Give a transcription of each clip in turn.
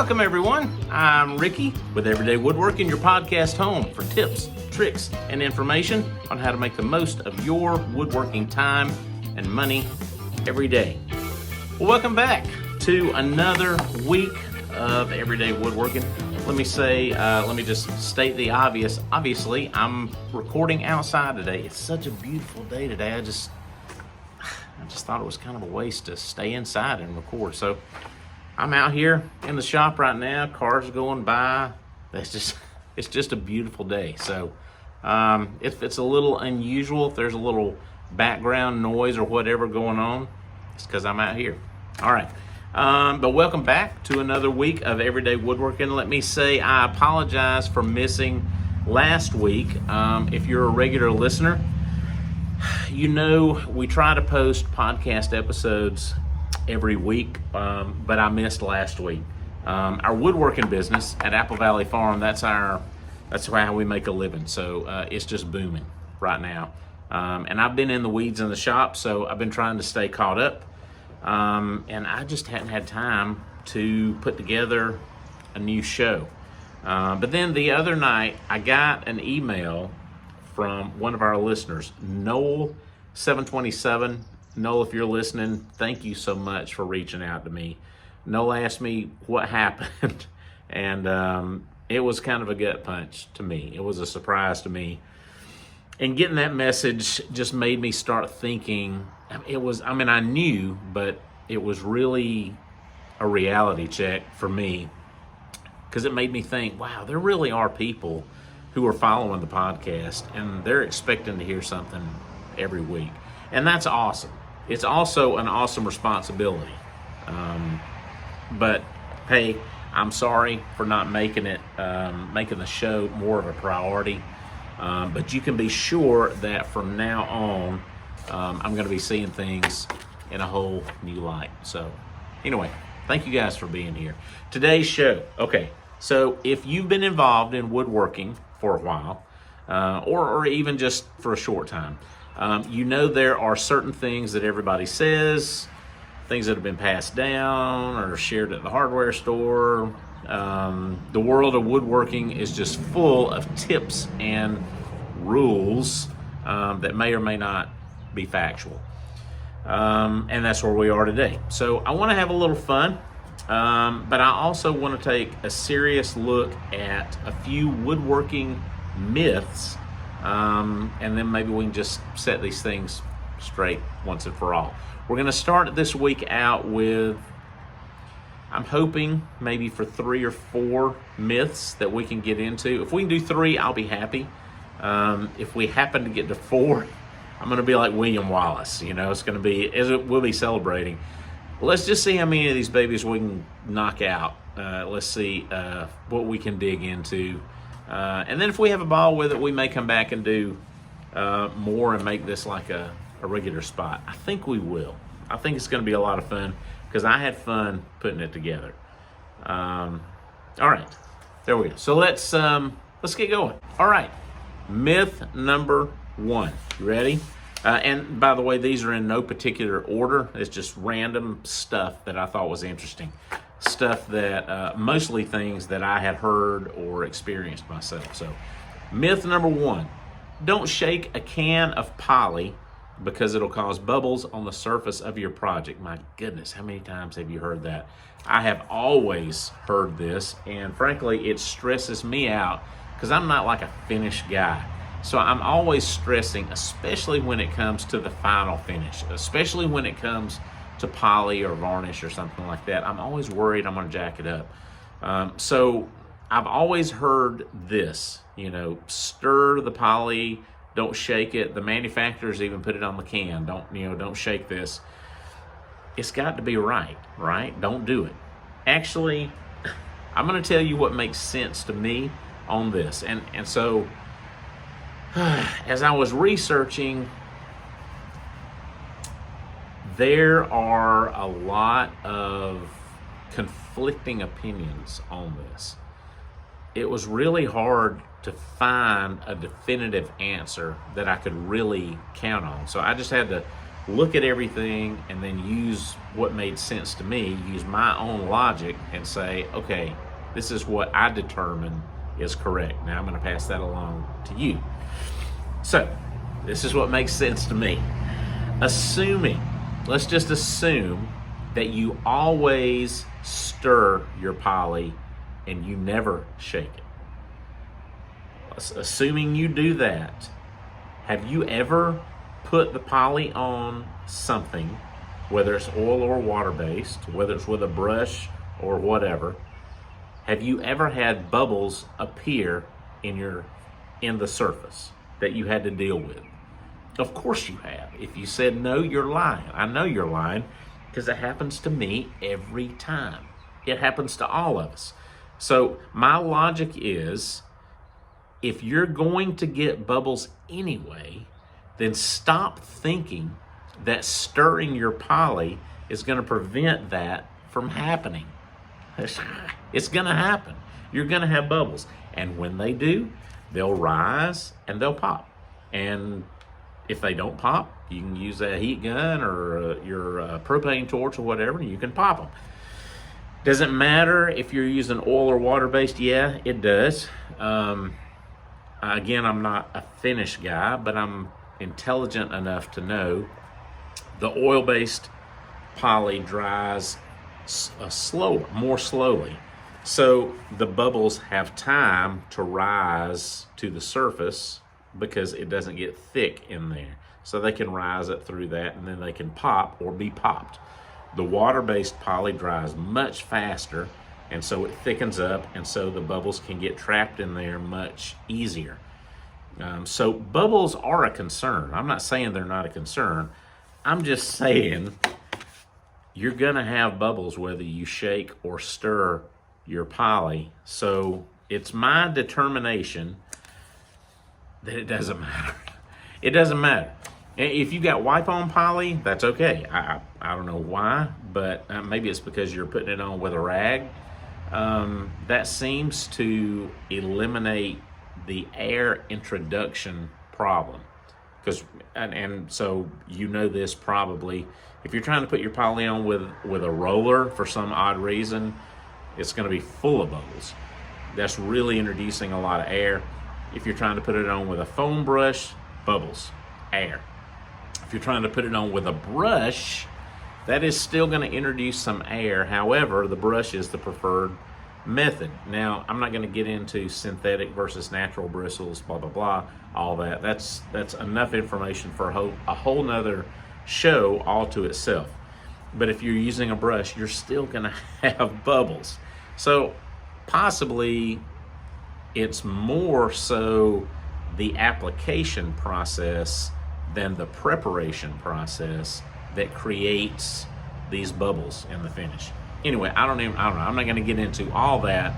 Welcome everyone, I'm Ricky with Everyday Woodworking, your podcast home for tips, tricks, and information on how to make the most of your woodworking time and money every day. Well, welcome back to another week of Everyday Woodworking. Let me just state the obvious. Obviously, I'm recording outside today. It's such a beautiful day today. I just thought it was kind of a waste to stay inside and record. So I'm out here in the shop right now. Cars are going by. It's just a beautiful day. So if it's a little unusual, if there's a little background noise or whatever going on, it's because I'm out here. All right. But welcome back to another week of Everyday Woodworking. Let me say I apologize for missing last week. If you're a regular listener, you know we try to post podcast episodes every week, but I missed last week. Our woodworking business at Apple Valley Farm, that's how we make a living. So it's just booming right now. And I've been in the weeds in the shop, so I've been trying to stay caught up. And I just hadn't had time to put together a new show. But then the other night, I got an email from one of our listeners, Noel 727. Noel, if you're listening, thank you so much for reaching out to me. Noel asked me what happened, and it was kind of a gut punch to me. It was a surprise to me. And getting that message just made me start thinking. I knew, but it was really a reality check for me, because it made me think, wow, there really are people who are following the podcast and they're expecting to hear something every week. And that's awesome. It's also an awesome responsibility. But hey, I'm sorry for not making the show more of a priority. But you can be sure that from now on, I'm going to be seeing things in a whole new light. So anyway, thank you guys for being here. Today's show. Okay, so if you've been involved in woodworking for a while, or even just for a short time, you know there are certain things that everybody says, things that have been passed down or shared at the hardware store. The world of woodworking is just full of tips and rules that may or may not be factual. And that's where we are today. So I want to have a little fun, but I also want to take a serious look at a few woodworking myths, and then maybe we can just set these things straight once and for all. We're going to start this week out with, I'm hoping maybe for 3 or 4 myths that we can get into. If we can do 3, I'll be happy. If we happen to get to 4, I'm going to be like William Wallace. We'll be celebrating. Let's just see how many of these babies we can knock out. Let's see what we can dig into. And then if we have a ball with it, we may come back and do more and make this like a regular spot. I think we will. I think it's going to be a lot of fun because I had fun putting it together. All right, there we go. So let's get going. All right, myth number 1. You ready? And by the way, these are in no particular order. It's just random stuff that I thought was interesting. Stuff that, mostly things that I had heard or experienced myself. So, myth number 1, don't shake a can of poly because it'll cause bubbles on the surface of your project. My goodness, how many times have you heard that? I have always heard this, and frankly, it stresses me out because I'm not like a finished guy. So I'm always stressing, especially when it comes to the final finish, especially when it comes to poly or varnish or something like that. I'm always worried I'm going to jack it up. So I've always heard this, stir the poly, don't shake it. The manufacturers even put it on the can. Don't shake this. It's got to be right? Don't do it. Actually, I'm going to tell you what makes sense to me on this. And so as I was researching, there are a lot of conflicting opinions on this. It was really hard to find a definitive answer that I could really count on. So I just had to look at everything and then use what made sense to me, use my own logic and say, okay, this is what I determine is correct. Now I'm going to pass that along to you. So this is what makes sense to me. Let's just assume that you always stir your poly and you never shake it. Assuming you do that, have you ever put the poly on something, whether it's oil or water-based, whether it's with a brush or whatever, have you ever had bubbles appear in the surface that you had to deal with? Of course you have. If you said no, you're lying. I know you're lying because it happens to me every time. It happens to all of us. So my logic is, if you're going to get bubbles anyway, then stop thinking that stirring your poly is going to prevent that from happening. It's going to happen. You're going to have bubbles. And when they do, they'll rise and they'll pop. And if they don't pop, you can use a heat gun or your propane torch or whatever, and you can pop them. Doesn't matter if you're using oil or water-based. Yeah, it does. Again, I'm not a finish guy, but I'm intelligent enough to know the oil-based poly dries more slowly. So the bubbles have time to rise to the surface because it doesn't get thick in there. So they can rise up through that and then they can pop or be popped. The water-based poly dries much faster, and so it thickens up, and so the bubbles can get trapped in there much easier. So bubbles are a concern. I'm not saying they're not a concern. I'm just saying you're gonna have bubbles whether you shake or stir your poly. So it's my determination that it doesn't matter. It doesn't matter. If you got wipe-on poly, that's okay. I don't know why, but maybe it's because you're putting it on with a rag. That seems to eliminate the air introduction problem. And so you know this probably. If you're trying to put your poly on with a roller for some odd reason, it's going to be full of bubbles. That's really introducing a lot of air. If you're trying to put it on with a foam brush, bubbles, air. If you're trying to put it on with a brush, that is still going to introduce some air. However, the brush is the preferred method. Now, I'm not going to get into synthetic versus natural bristles, blah, blah, blah, all that. That's enough information for a whole nother show all to itself. But if you're using a brush, you're still going to have bubbles. So possibly it's more so the application process than the preparation process that creates these bubbles in the finish. Anyway, I don't know. I'm not going to get into all that.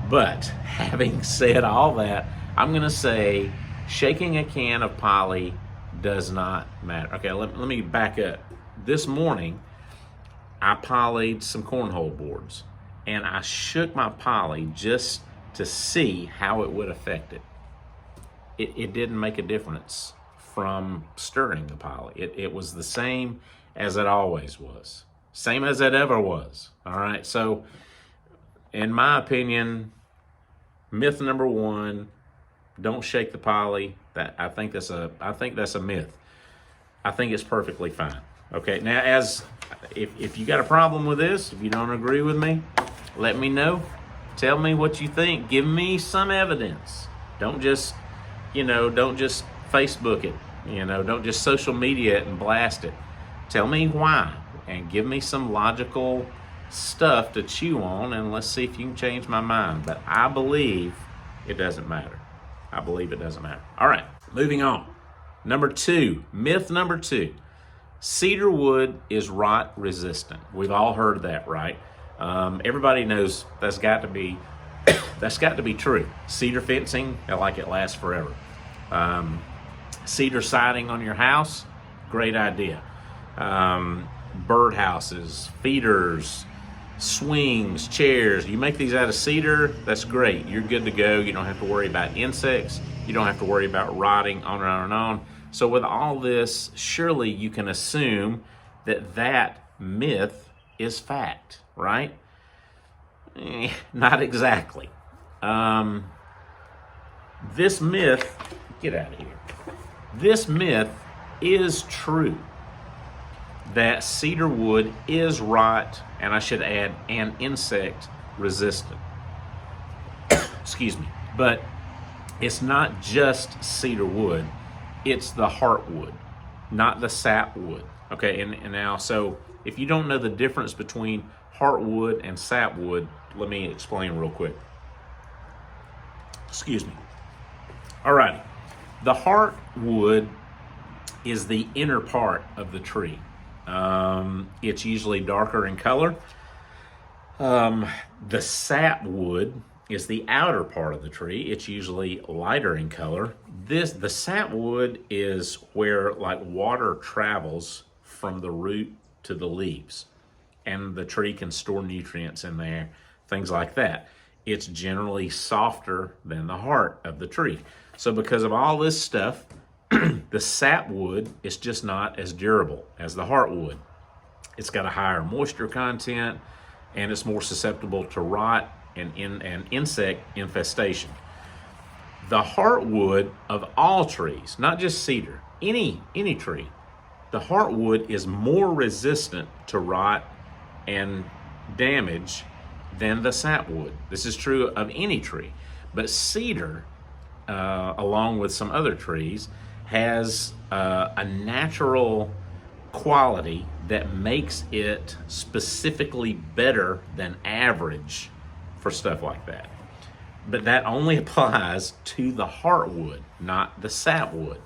But having said all that, I'm going to say shaking a can of poly does not matter. Okay, let me back up. This morning, I polyed some cornhole boards, and I shook my poly just to see how it would affect it. It didn't make a difference from stirring the poly. It was the same as it always was. Same as it ever was. All right, so in my opinion, myth number one, don't shake the poly. I think that's a myth. I think it's perfectly fine. Okay, now if you got a problem with this, if you don't agree with me, let me know. Tell me what you think. Give me some evidence. Don't just Facebook it. Don't just social media it and blast it. Tell me why and give me some logical stuff to chew on, and let's see if you can change my mind. But I believe it doesn't matter. I believe it doesn't matter. All right, moving on. Myth number two, cedar wood is rot resistant. We've all heard that, right? Everybody knows that's got to be true. Cedar fencing, it lasts forever. Cedar siding on your house, great idea. Bird houses, feeders, swings, chairs. You make these out of cedar, that's great. You're good to go. You don't have to worry about insects. You don't have to worry about rotting, on and on and on. So with all this, surely you can assume that that myth is fact, right? Not exactly. This myth, get out of here. This myth is true that cedar wood is rot, and I should add, and insect resistant. Excuse me. But it's not just cedar wood, it's the heartwood, not the sapwood. Okay, and now, so if you don't know the difference between heartwood and sapwood, let me explain real quick. Excuse me. All right, the heartwood is the inner part of the tree. It's usually darker in color. The sapwood is the outer part of the tree. It's usually lighter in color. The sapwood is where like water travels from the root to the leaves, and the tree can store nutrients in there, things like that. It's generally softer than the heart of the tree. So because of all this stuff, the sapwood is just not as durable as the heartwood. It's got a higher moisture content, and it's more susceptible to rot and insect infestation. The heartwood of all trees, not just cedar, any tree, the heartwood is more resistant to rot and damage than the sapwood. This is true of any tree, but cedar, along with some other trees, has a natural quality that makes it specifically better than average for stuff like that. But that only applies to the heartwood, not the sapwood.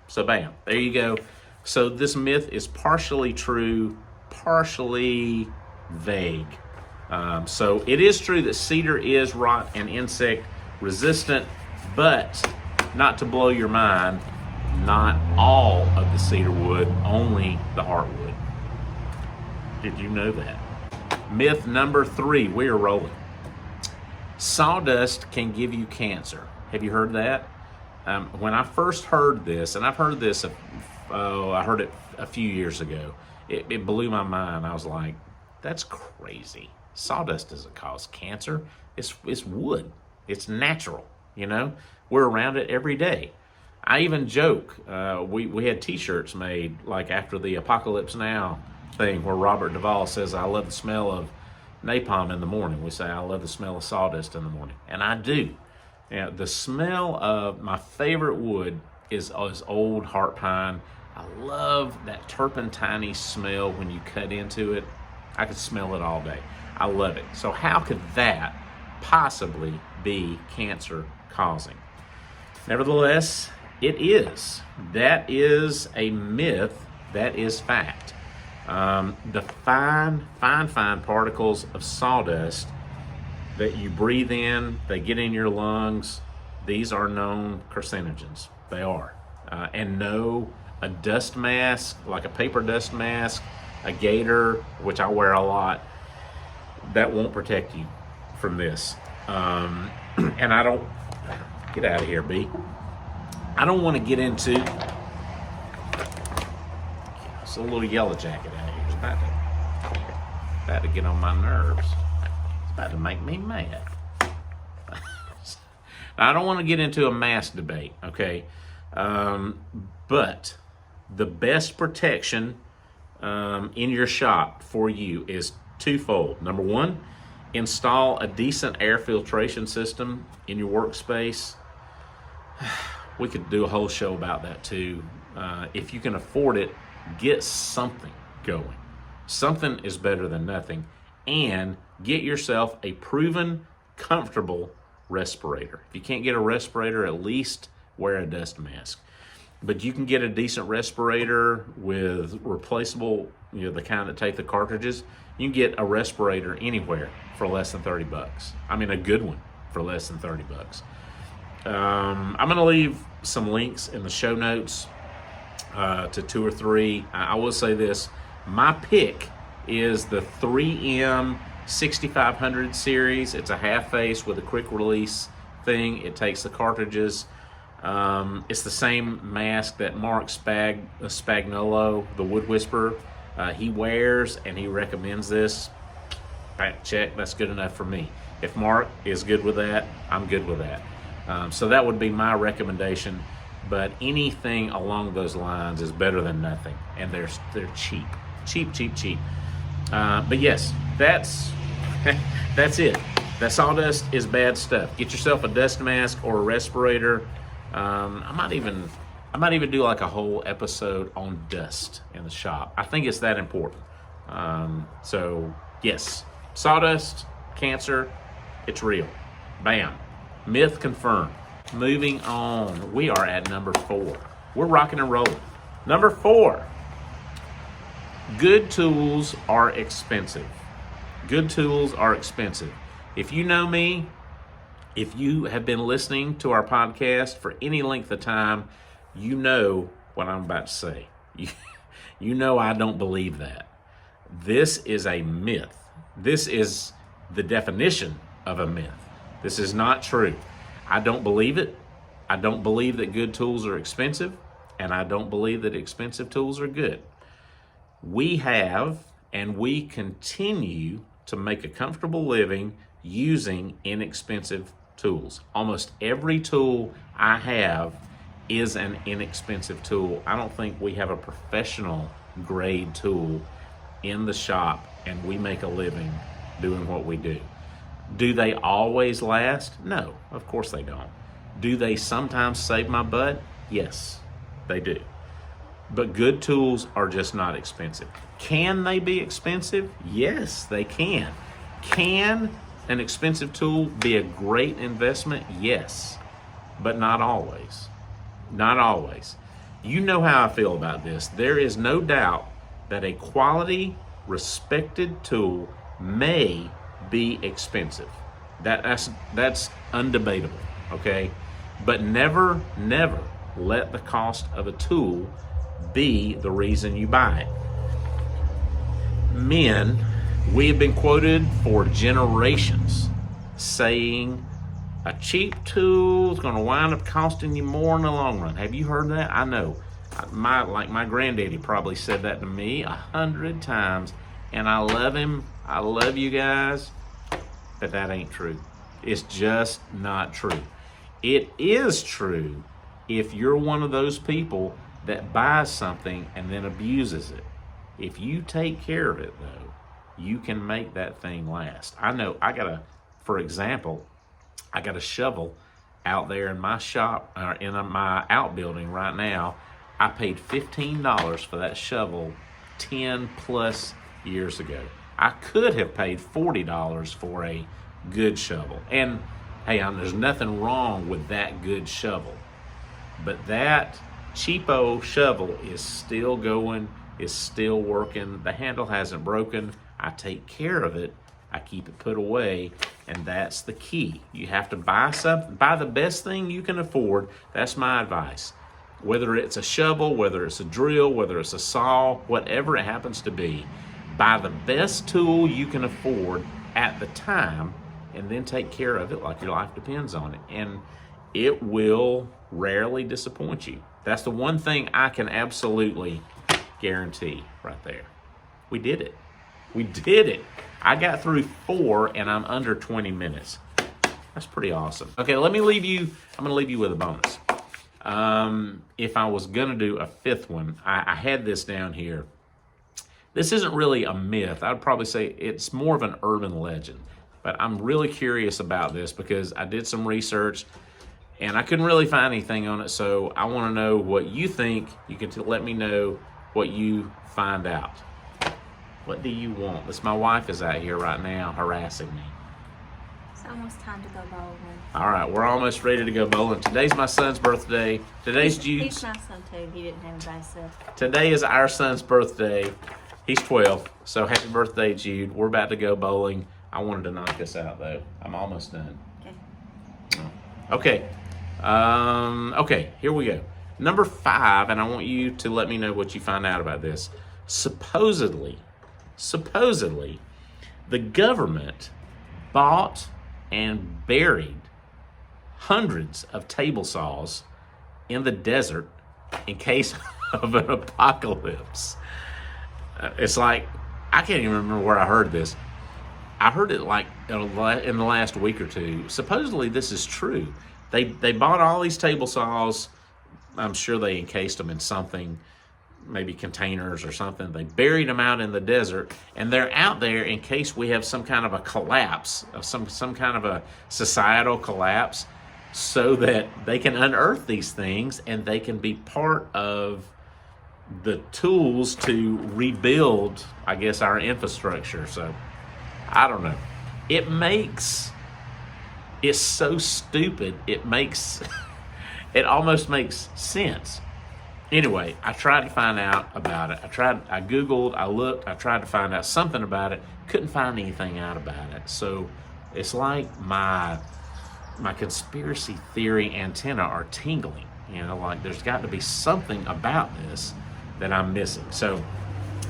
So bam, there you go. So this myth is partially true, partially vague. So it is true that cedar is rot and insect resistant, but not to blow your mind, not all of the cedar wood, only the heartwood. Did you know that? Myth number 3, we are rolling. Sawdust can give you cancer. Have you heard that? When I first heard this, and I've heard this, I heard it a few years ago, it blew my mind. I was like, that's crazy. Sawdust doesn't cause cancer. It's wood. It's natural, you know? We're around it every day. I even joke, we had t-shirts made like after the Apocalypse Now thing where Robert Duvall says, I love the smell of napalm in the morning. We say, I love the smell of sawdust in the morning. And I do. You know, the smell of my favorite wood is old heart pine. I love that turpentine smell when you cut into it. I could smell it all day. I love it. So how could that possibly be cancer causing? Nevertheless, it is. That is a myth. That is fact. The fine particles of sawdust that you breathe in, they get in your lungs, these are known carcinogens. They are. And no, a dust mask, like a paper dust mask, a gaiter, which I wear a lot, that won't protect you from this. And I don't, get out of here, B. I don't want to get into, it's a little yellow jacket out here. It's about to get on my nerves. It's about to make me mad. I don't want to get into a mask debate, okay? But the best protection in your shop for you is twofold. Number one, install a decent air filtration system in your workspace. We could do a whole show about that too. If you can afford it, get something going. Something is better than nothing. And get yourself a proven, comfortable respirator. If you can't get a respirator, at least wear a dust mask. But you can get a decent respirator with replaceable, you know, the kind that take the cartridges. You can get a respirator anywhere for less than $30. I mean, a good one for less than $30. I'm going to leave some links in the show notes to 2 or 3. I will say this. My pick is the 3M 6500 series. It's a half face with a quick release thing. It takes the cartridges It's the same mask that Mark Spagnolo, the Wood Whisperer, he wears, and he recommends this. Back check, that's good enough for me. If Mark is good with that, I'm good with that. So that would be my recommendation. But anything along those lines is better than nothing, and they're cheap. Cheap. But yes, that's it. That sawdust is bad stuff. Get yourself a dust mask or a respirator. I might even do like a whole episode on dust in the shop. I think it's that important. So yes, sawdust, cancer, it's real. Bam. Myth confirmed. Moving on, we are at number 4. We're rocking and rolling. Number 4. Good tools are expensive. Good tools are expensive. If you know me, if you have been listening to our podcast for any length of time, you know what I'm about to say. You know I don't believe that. This is a myth. This is the definition of a myth. This is not true. I don't believe it. I don't believe that good tools are expensive, and I don't believe that expensive tools are good. We have and we continue to make a comfortable living using inexpensive tools. Almost every tool I have is an inexpensive tool. I don't think we have a professional grade tool in the shop, and we make a living doing what we do. Do they always last? No, of course they don't. Do they sometimes save my butt? Yes, they do. But good tools are just not expensive. Can they be expensive? Yes, they can. Can an expensive tool be a great investment? Yes, but not always. Not always. You know how I feel about this. There is no doubt that a quality, respected tool may be expensive. That's undebatable, okay? But never let the cost of a tool be the reason you buy it. Men, we have been quoted for generations saying a cheap tool is going to wind up costing you more in the long run. Have you heard that? I know. My granddaddy probably said that to me 100 times, and I love him. I love you guys, but that ain't true. It's just not true. It is true if you're one of those people that buys something and then abuses it. If you take care of it, though, you can make that thing last. I know for example, I got a shovel out there in my shop, or in my outbuilding right now. I paid $15 for that shovel 10 plus years ago. I could have paid $40 for a good shovel. And hey, there's nothing wrong with that good shovel. But that cheapo shovel is still going, is still working. The handle hasn't broken. I take care of it. I keep it put away, and that's the key. You have to buy the best thing you can afford. That's my advice. Whether it's a shovel, whether it's a drill, whether it's a saw, whatever it happens to be, buy the best tool you can afford at the time, and then take care of it like your life depends on it. And it will rarely disappoint you. That's the one thing I can absolutely guarantee right there. We did it. We did it. I got through 4 and I'm under 20 minutes. That's pretty awesome. Okay, I'm going to leave you with a bonus. If I was going to do a 5th one, I had this down here. This isn't really a myth. I'd probably say it's more of an urban legend. But I'm really curious about this because I did some research and I couldn't really find anything on it. So I want to know what you think. You can let me know what you find out. What do you want? My wife is out here right now harassing me. It's almost time to go bowling. All right, we're almost ready to go bowling. Today's my son's birthday. Today's Jude's. He's my son too. He didn't have anybody so. Today is our son's birthday. He's 12, so happy birthday, Jude. We're about to go bowling. I wanted to knock this out, though. I'm almost done. Okay. Okay, here we go. Number 5, and I want you to let me know what you find out about this. Supposedly, the government bought and buried hundreds of table saws in the desert in case of an apocalypse. It's like, I can't even remember where I heard this. I heard it like in the last week or two. Supposedly this is true. They bought all these table saws. I'm sure they encased them in something, maybe containers or something. They buried them out in the desert, and they're out there in case we have some kind of a collapse, some kind of a societal collapse, so that they can unearth these things and they can be part of the tools to rebuild, I guess, our infrastructure. So I don't know. It's so stupid. It almost makes sense. Anyway, I tried to find out about it. I Googled, I looked, I tried to find out something about it. Couldn't find anything out about it. So it's like my conspiracy theory antenna are tingling. Like there's got to be something about this that I'm missing. So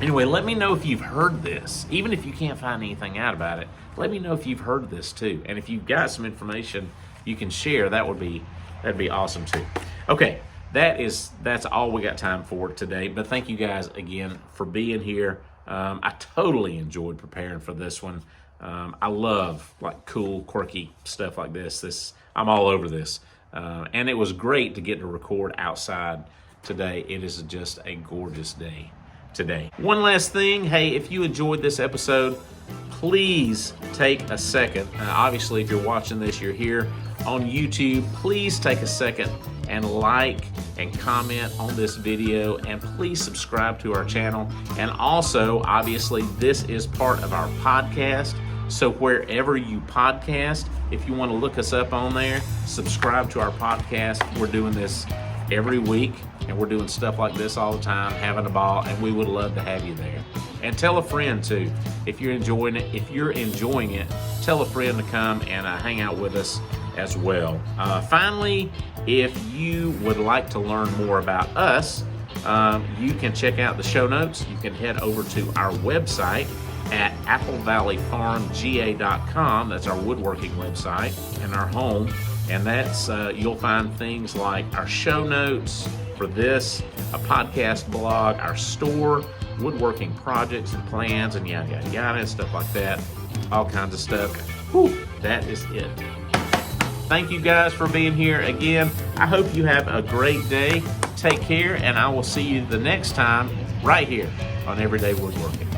anyway, let me know if you've heard this. Even if you can't find anything out about it, let me know if you've heard this too. And if you've got some information you can share, that'd be awesome too. Okay, that's all we got time for today. But thank you guys again for being here. I totally enjoyed preparing for this one. I love like cool, quirky stuff like this. I'm all over this. And it was great to get to record outside today. It is just a gorgeous day today. One last thing. Hey, if you enjoyed this episode, please take a second. Obviously, if you're watching this, you're here on YouTube. Please take a second and like and comment on this video, and please subscribe to our channel. And also, obviously, this is part of our podcast. So wherever you podcast, if you want to look us up on there, subscribe to our podcast. We're doing this every week, and we're doing stuff like this all the time, having a ball, and we would love to have you there. And tell a friend too. If you're enjoying it, tell a friend to come and hang out with us as well. Finally, if you would like to learn more about us, you can check out the show notes. You can head over to our website at applevalleyfarmga.com. That's our woodworking website and our home. And that's you'll find things like our show notes for this, a podcast blog, our store, woodworking projects and plans, and yada, yada, yada, stuff like that. All kinds of stuff. Whew, that is it. Thank you guys for being here again. I hope you have a great day. Take care, and I will see you the next time right here on Everyday Woodworking.